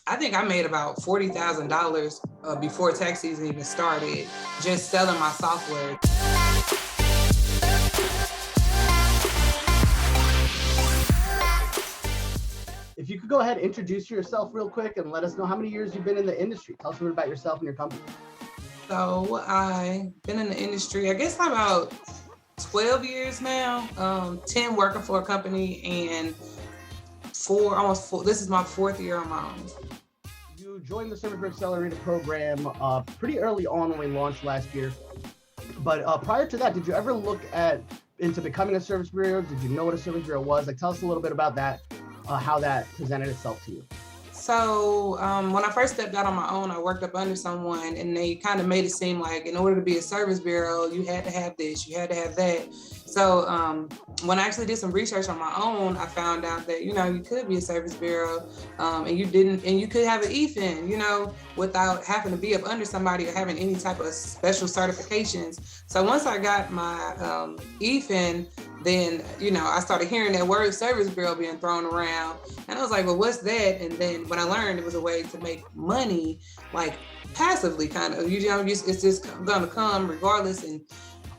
I think I made about $40,000 before tax season even started, just selling my software. If you could go ahead and introduce yourself real quick and let us know how many years you've been in the industry. Tell us a bit about yourself and your company. So I've been in the industry, I guess about 12 years now, 10 working for a company and this is my fourth year on my own. You joined the Service Bureau Accelerator program pretty early on when we launched last year. But prior to that, did you ever look into becoming a service bureau? Did you know what a service bureau was? Like, tell us a little bit about that, how that presented itself to you. So when I first stepped out on my own, I worked up under someone and they kind of made it seem like in order to be a service bureau, you had to have this, you had to have that. So when I actually did some research on my own, I found out that, you could be a service bureau and you could have an EFIN, without having to be up under somebody or having any type of special certifications. So once I got my EFIN, then, I started hearing that word service bureau being thrown around and I was like, well, what's that? And then when I learned it was a way to make money, like passively kind of, it's just gonna come regardless. And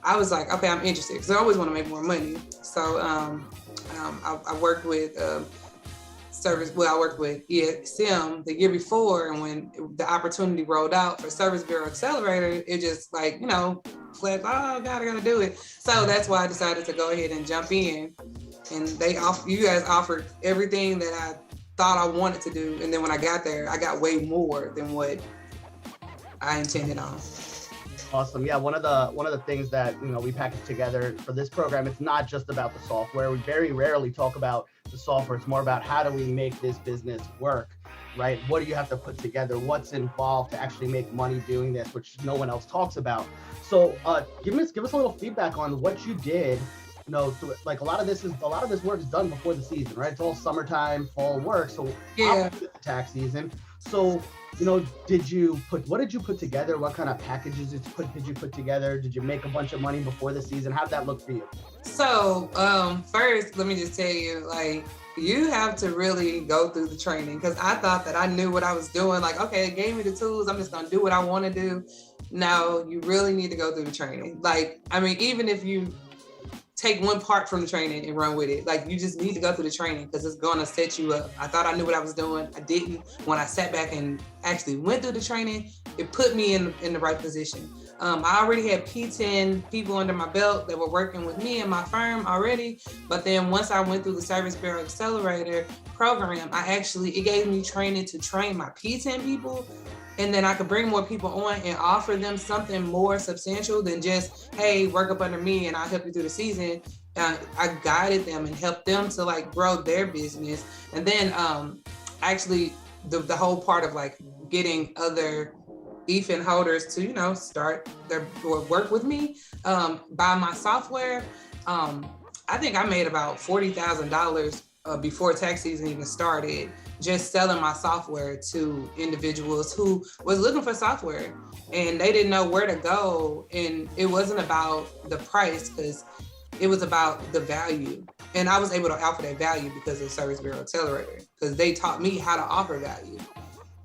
I was like, okay, I'm interested because I always want to make more money. So I worked with I worked with ESM the year before, and when the opportunity rolled out for Service Bureau Accelerator, it just flagged, oh God, I gotta do it. So that's why I decided to go ahead and jump in. And you guys offered everything that I thought I wanted to do, and then when I got there, I got way more than what I intended on. Awesome. Yeah, one of the things that we package together for this program, it's not just about the software. We very rarely talk about the software. It's more about how do we make this business work, right? What do you have to put together? What's involved to actually make money doing this, which no one else talks about. So give us a little feedback on what you did. Like a lot of this work is done before the season, right? It's all summertime, fall work. So yeah, the tax season. So what did you put together? What kind of packages did you put together? Did you make a bunch of money before the season? How did that look for you? So first, let me just tell you, like, you have to really go through the training because I thought that I knew what I was doing. Like, okay, it gave me the tools. I'm just going to do what I want to do. No, you really need to go through the training. Like, I mean, even if you take one part from the training and run with it. Like, you just need to go through the training because it's going to set you up. I thought I knew what I was doing. I didn't. When I sat back and actually went through the training, it put me in the right position. I already had P10 people under my belt that were working with me in my firm already. But then once I went through the Service Bureau Accelerator program, it gave me training to train my P10 people. And then I could bring more people on and offer them something more substantial than just, hey, work up under me and I'll help you through the season. I guided them and helped them to like grow their business. And then actually the whole part of like getting other EFIN holders to, start their work with me, buy my software. I think I made about $40,000 before tax season even started, just selling my software to individuals who was looking for software and they didn't know where to go. And it wasn't about the price because it was about the value. And I was able to offer that value because of Service Bureau Accelerator, because they taught me how to offer value.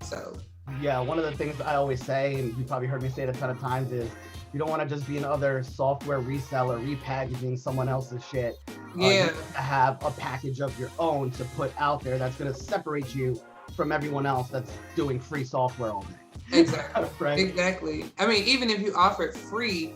So. Yeah, one of the things I always say, and you probably heard me say it a ton of times, is you don't want to just be another software reseller repackaging someone else's shit. Yeah. You have to have a package of your own to put out there that's going to separate you from everyone else that's doing free software all day. Exactly. Right? Exactly. I mean, even if you offered free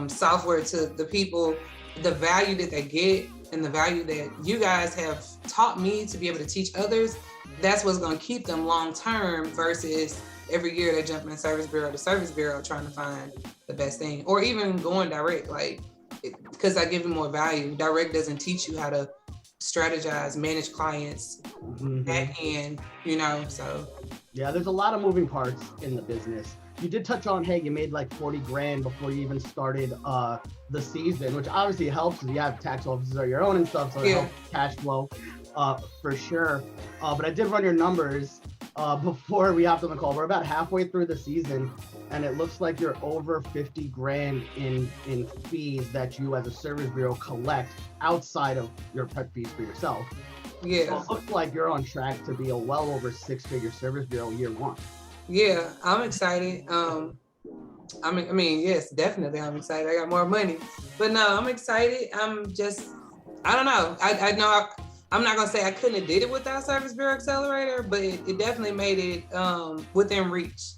software to the people, the value that they get and the value that you guys have taught me to be able to teach others, that's what's going to keep them long term versus every year they're jumping in service bureau to service bureau trying to find the best thing, or even going direct, like, because I give you more value. Direct doesn't teach you how to strategize, manage clients, back end, so. Yeah, there's a lot of moving parts in the business. You did touch on, hey, you made like 40 grand before you even started the season, which obviously helps because you have tax offices of your own and stuff, so it helps cash flow for sure. But I did run your numbers before we hopped on the call. We're about halfway through the season, and it looks like you're over 50 grand in fees that you as a service bureau collect outside of your prep fees for yourself. Yeah. So it looks like you're on track to be a well over 6-figure service bureau year one. Yeah, I'm excited. I mean, yes, definitely, I'm excited. I got more money, but no, I'm excited. I don't know. I know I'm not gonna say I couldn't have did it without Service Bureau Accelerator, but it definitely made it within reach.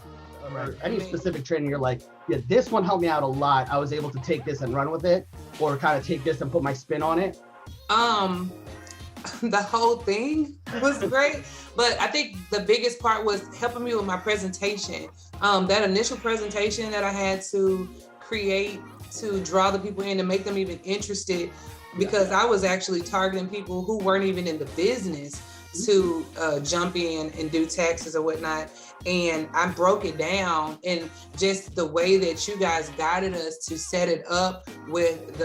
Or any specific training you're like, yeah, this one helped me out a lot. I was able to take this and run with it, or kind of take this and put my spin on it. The whole thing was great, but I think the biggest part was helping me with my presentation. That initial presentation that I had to create to draw the people in and make them even interested, because I was actually targeting people who weren't even in the business to jump in and do taxes or whatnot. And I broke it down, and just the way that you guys guided us to set it up with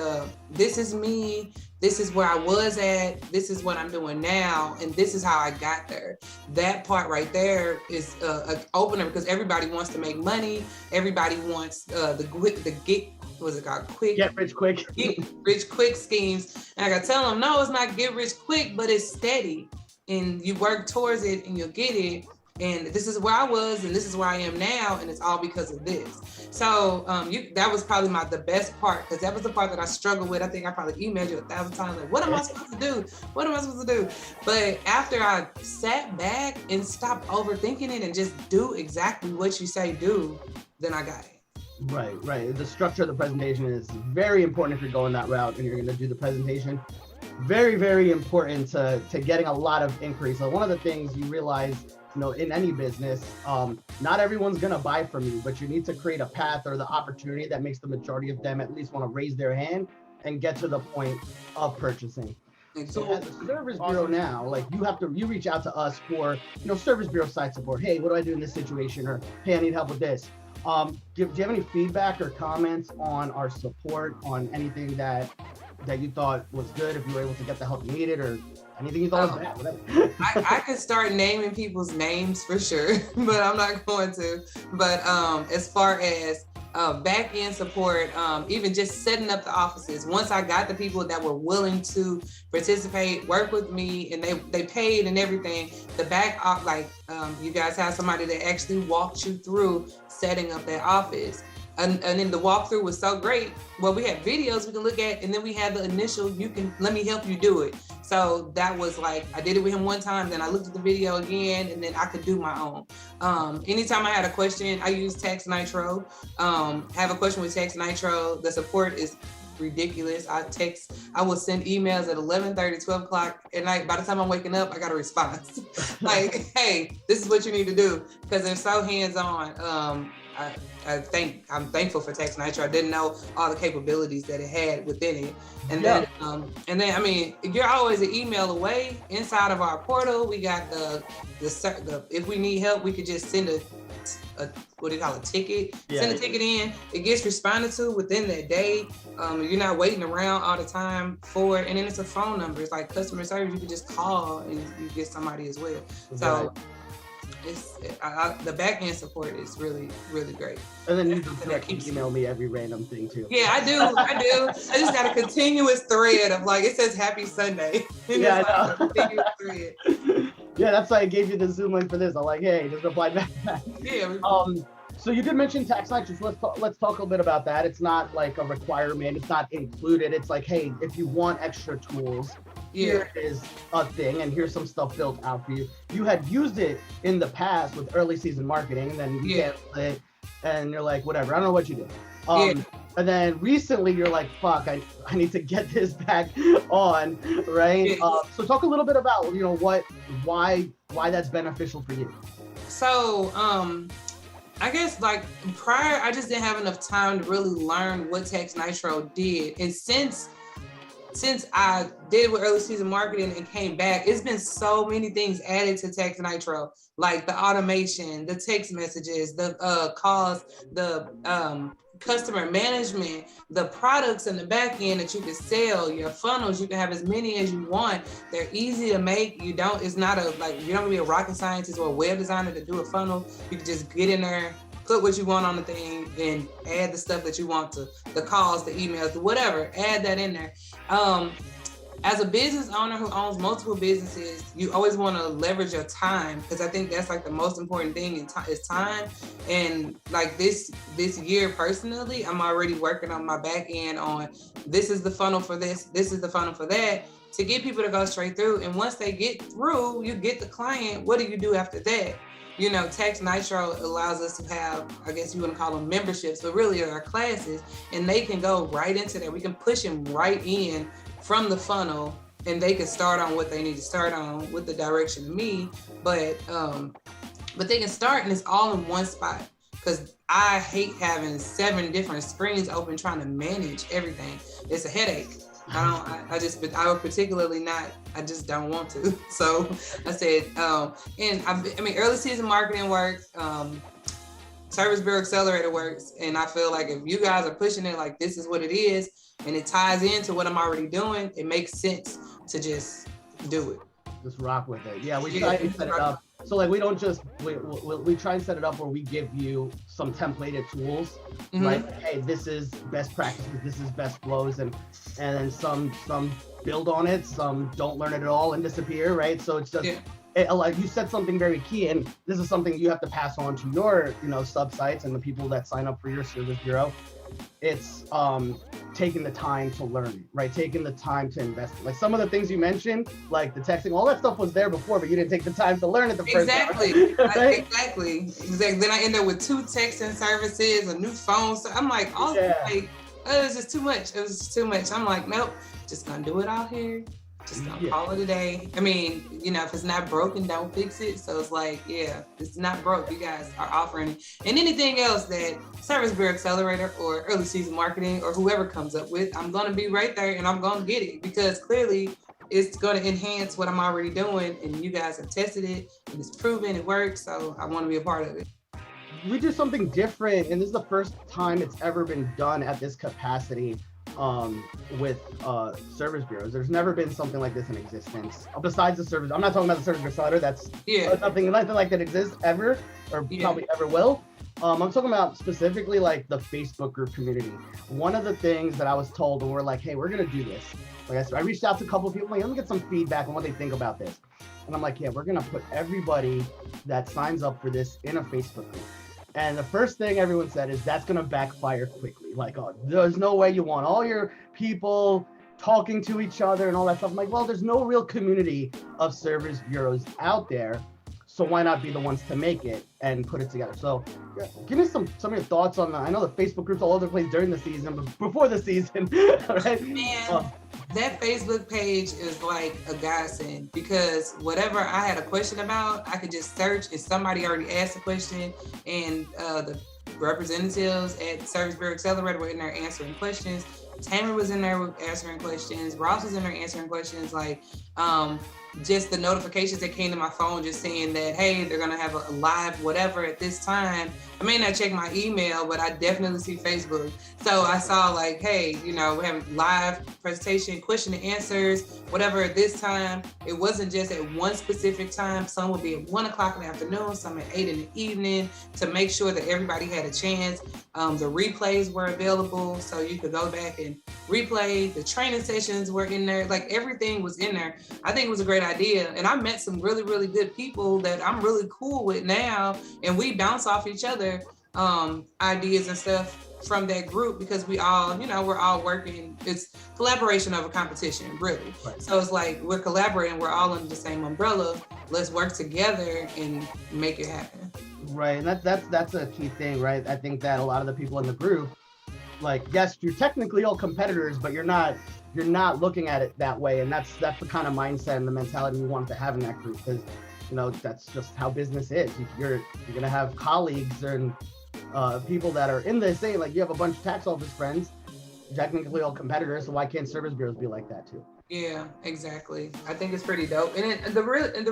this is me, this is where I was at, this is what I'm doing now, and this is how I got there. That part right there is an opener, because everybody wants to make money. Everybody wants what's it called? Get rich quick. Get rich quick schemes. And I gotta tell them, no, it's not get rich quick, but it's steady. And you work towards it and you'll get it. And this is where I was, and this is where I am now, and it's all because of this. So that was probably the best part, because that was the part that I struggled with. I think I probably emailed you 1,000 times, like, what am I supposed to do? What am I supposed to do? But after I sat back and stopped overthinking it and just do exactly what you say do, then I got it. Right. The structure of the presentation is very important if you're going that route and you're going to do the presentation. Very, very important to getting a lot of inquiries. So one of the things you realize, in any business, not everyone's going to buy from you, but you need to create a path or the opportunity that makes the majority of them at least want to raise their hand and get to the point of purchasing. So as a service bureau now, like you reach out to us for, service bureau side support. Hey, what do I do in this situation? Or, hey, I need help with this. Do you have any feedback or comments on our support, on anything that you thought was good, if you were able to get the help you needed, or anything you thought was bad? Whatever. I could start naming people's names for sure, but I'm not going to. But as far as back end support, even just setting up the offices, once I got the people that were willing to participate, work with me, and they paid and everything, the back off, you guys have somebody that actually walked you through setting up that office. And then the walkthrough was so great. Well, we had videos we can look at, and then we had the initial, let me help you do it. So that was like, I did it with him one time, then I looked at the video again, and then I could do my own. Anytime I had a question, I use Tax Nitro. Have a question with Tax Nitro, the support is ridiculous. I will send emails at 11:30, 12 o'clock at night. By the time I'm waking up, I got a response. Like, hey, this is what you need to do, because they're so hands-on. I'm thankful for Tax Nitro. I didn't know all the capabilities that it had within it. And then I mean, you're always an email away. Inside of our portal, we got the if we need help, we could just send a what do you call it, ticket? Yeah. Send a ticket in. It gets responded to within that day. You're not waiting around all the time for it. And then it's a phone number. It's like customer service. You can just call and you get somebody as well. So the back end support is really, really great. And then you just email me every random thing too. Yeah, I do. I just got a continuous thread of it says Happy Sunday. Yeah, I know. Continuous thread. Yeah, that's why I gave you the Zoom link for this. I'm like, hey, just reply back. Yeah. So you did mention Tax Nitro. So let's talk a little bit about that. It's not like a requirement. It's not included. It's like, hey, if you want extra tools, here is a thing, and here's some stuff built out for you. You had used it in the past with early season marketing, and then you canceled it, and you're like, whatever, I don't know what you did. And then recently you're like, fuck, I need to get this back on, right? So talk a little bit about, why that's beneficial for you. So, I guess prior, I just didn't have enough time to really learn what Tax Nitro did. And since I did with early season marketing and came back, it's been so many things added to Tax Nitro, like the automation, the text messages, the calls, the customer management, the products in the back end that you can sell, your funnels, you can have as many as you want. They're easy to make. You don't be a rocket scientist or a web designer to do a funnel. You can just get in there, put what you want on the thing, and add the stuff that you want to, the calls, the emails, the whatever, add that in there. as a business owner who owns multiple businesses, you always want to leverage your time, because I think that's like the most important thing is time. And like this year personally, I'm already working on my back end on this is the funnel for this is the funnel for that, to get people to go straight through. And once they get through, you get the client. What do you do after that? You know, Tax Nitro allows us to have, I guess you want to call them memberships, but really our classes, and they can go right into there. We can push them right in from the funnel, and they can start on what they need to start on with the direction of me. But they can start, and it's all in one spot, because I hate having 7 different screens open trying to manage everything. It's a headache. I would particularly not, I just don't want to. So I said, and I mean, early season marketing works, Service Bureau Accelerator works. And I feel like if you guys are pushing it like this is what it is, and it ties into what I'm already doing, it makes sense to just do it. Just rock with it. Yeah, we try to set it up. So like we don't just, we try and set it up where we give you some templated tools, like, hey, this is best practices, this is best flows, and then some build on it, some don't learn it at all and disappear, right? So it's just, like you said something very key, and this is something you have to pass on to your, sub sites and the people that sign up for your service bureau. It's taking the time to learn it, right? Taking the time to invest. Like some of the things you mentioned, like the texting, all that stuff was there before, but you didn't take the time to learn it the first time. Right? Exactly. Then I end up with 2 texting services, a new phone. So I'm like, it was just too much. It was just too much. I'm like, nope, just gonna do it out here. Just gonna call it a day. I mean, if it's not broken, don't fix it. So it's like, it's not broke. You guys are offering it. And anything else that Service Bureau Accelerator or Early Season Marketing or whoever comes up with, I'm gonna be right there and I'm gonna get it, because clearly it's gonna enhance what I'm already doing, and you guys have tested it and it's proven it works. So I want to be a part of it. We do something different, and this is the first time it's ever been done at this capacity. With service bureaus. There's never been something like this in existence. Besides the service, I'm not talking about the service bureau accelerator. That's nothing like that exists ever, or probably ever will. I'm talking about specifically like the Facebook group community. One of the things that I was told when we're like, hey, we're gonna do this. Like I said, I reached out to a couple of people, like, let me get some feedback on what they think about this. And I'm like, yeah, we're gonna put everybody that signs up for this in a Facebook group. And the first thing everyone said is that's going to backfire quickly. Like, oh, there's no way you want all your people talking to each other and all that stuff. I'm like, well, there's no real community of service bureaus out there. So why not be the ones to make it and put it together? So give me some of your thoughts on that. I know the Facebook groups all over the place during the season, but before the season, right? Man, that Facebook page is like a godsend, because whatever I had a question about, I could just search, and somebody already asked a question, and the representatives at Service Bureau Accelerator were in there answering questions. Tamer was in there answering questions. Ross was in there answering questions. Like, just the notifications that came to my phone just saying that, hey, they're going to have a live whatever at this time. I may not check my email, but I definitely see Facebook. So I saw like, hey, we're having live presentation, question and answers, whatever at this time. It wasn't just at one specific time. Some would be at 1:00 in the afternoon, some at 8 in the evening, to make sure that everybody had a chance. The replays were available, so you could go back and replay. The training sessions were in there. Like, everything was in there. I think it was a great idea. And I met some really, really good people that I'm really cool with now. And we bounce off each other ideas and stuff from that group, because we all, we're all working. It's collaboration over competition, really. Right. So it's like we're collaborating. We're all under the same umbrella. Let's work together and make it happen. Right. And that's a key thing, right? I think that a lot of the people in the group, like, yes, you're technically all competitors, but you're not looking at it that way. And that's the kind of mindset and the mentality we want to have in that group, because that's just how business is. You're gonna have colleagues and people that are in the same, like, you have a bunch of tax office friends, technically all competitors. So why can't service bureaus be like that too? Yeah, exactly. I think it's pretty dope. And the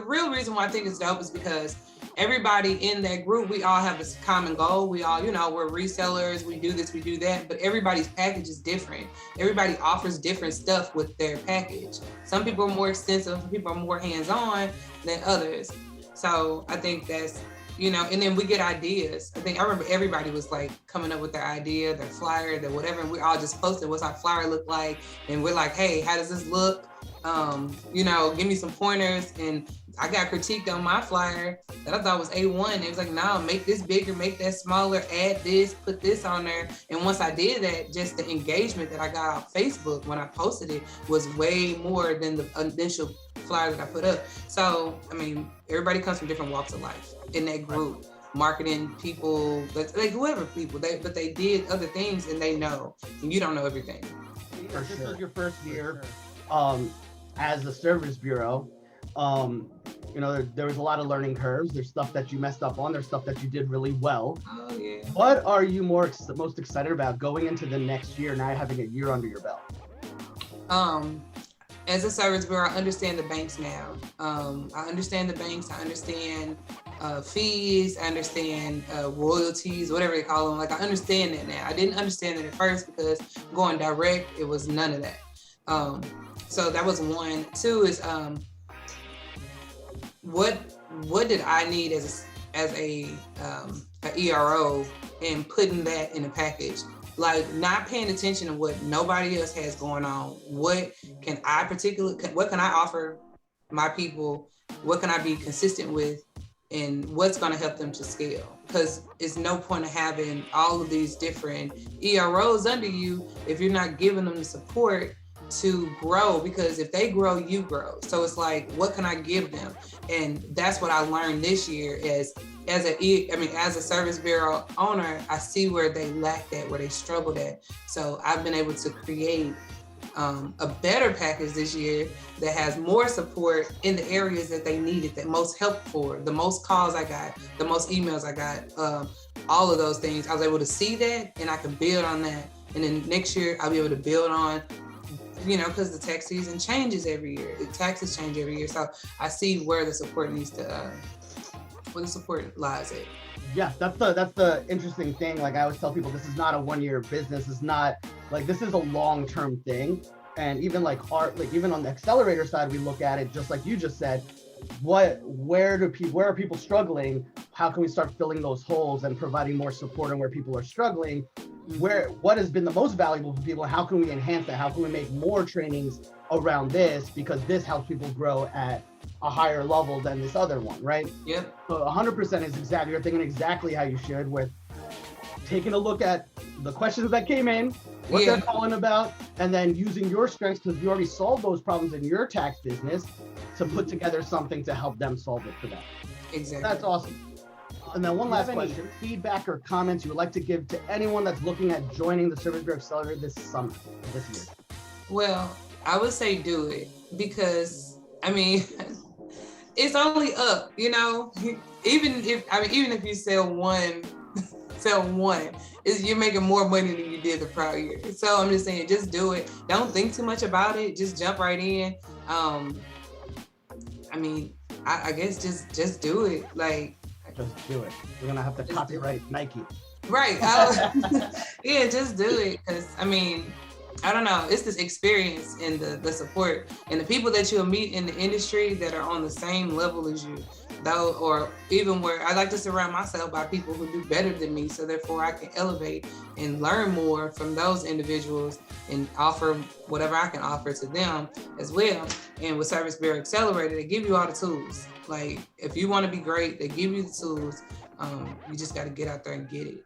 real reason why I think it's dope is because everybody in that group, we all have this common goal. We all, we're resellers, we do this, we do that, but everybody's package is different. Everybody offers different stuff with their package. Some people are more extensive, some people are more hands-on than others. So I think that's, and then we get ideas. I remember everybody was like coming up with their idea, their flyer, their whatever, and we all just posted what's our flyer look like. And we're like, hey, how does this look? give me some pointers. And I got critiqued on my flyer that I thought was A1. It was like, no, make this bigger, make that smaller, add this, put this on there. And once I did that, just the engagement that I got on Facebook when I posted it was way more than the initial flyer that I put up. So, I mean, everybody comes from different walks of life in that group. Marketing people, like whoever people, but they did other things and they know, and you don't know everything. This was your first year as a service bureau. There was a lot of learning curves. There's stuff that you messed up on. There's stuff that you did really well. Oh yeah. What are you most excited about going into the next year, now having a year under your belt? As a service bureau, I understand the banks now. I understand the banks. I understand fees. I understand royalties, whatever they call them. Like, I understand that now. I didn't understand that at first because going direct, it was none of that. So that was one. Two is what did I need as a ERO, and putting that in a package. Like, not paying attention to what nobody else has going on. What can I offer my people? What can I be consistent with? And what's going to help them to scale? Because it's no point of having all of these different EROs under you if you're not giving them the support to grow, because if they grow, you grow. So it's like, what can I give them? And that's what I learned this year as a service bureau owner. I see where they lacked at, where they struggled at. So I've been able to create a better package this year that has more support in the areas that they needed, that most help for, the most calls I got, the most emails I got, all of those things. I was able to see that, and I can build on that. And then next year I'll be able to build on, because the tax season changes every year. The taxes change every year. So I see where the support where the support lies at. Yeah, that's the interesting thing. Like, I always tell people, this is not a one-year business. It's not like, this is a long-term thing. And even even on the Accelerator side, we look at it just like you just said. Where are people struggling? How can we start filling those holes and providing more support on where people are struggling? What has been the most valuable for people? How can we enhance that? How can we make more trainings around this? Because this helps people grow at a higher level than this other one, right? Yep. So 100% is exactly, you're thinking exactly how you should, with taking a look at the questions that came in, what they're calling about, and then using your strengths, because you already solved those problems in your tax business, to put together something to help them solve it for them. Exactly. That's awesome. And then one last question, feedback or comments you would like to give to anyone that's looking at joining the Service Bureau Accelerator this year? Well, I would say do it, because, it's only up, even if you sell one, you're making more money than you did the prior year. So I'm just saying, just do it. Don't think too much about it. Just jump right in. I guess just do it. Like, just do it. We're gonna have to copyright Nike. Right. Yeah, just do it. Because I don't know. It's this experience and the support and the people that you'll meet in the industry that are on the same level as you, though, or even where I like to surround myself by people who do better than me. So therefore I can elevate and learn more from those individuals and offer whatever I can offer to them as well. And with Service Bureau Accelerator, they give you all the tools. Like, if you want to be great, they give you the tools. You just got to get out there and get it.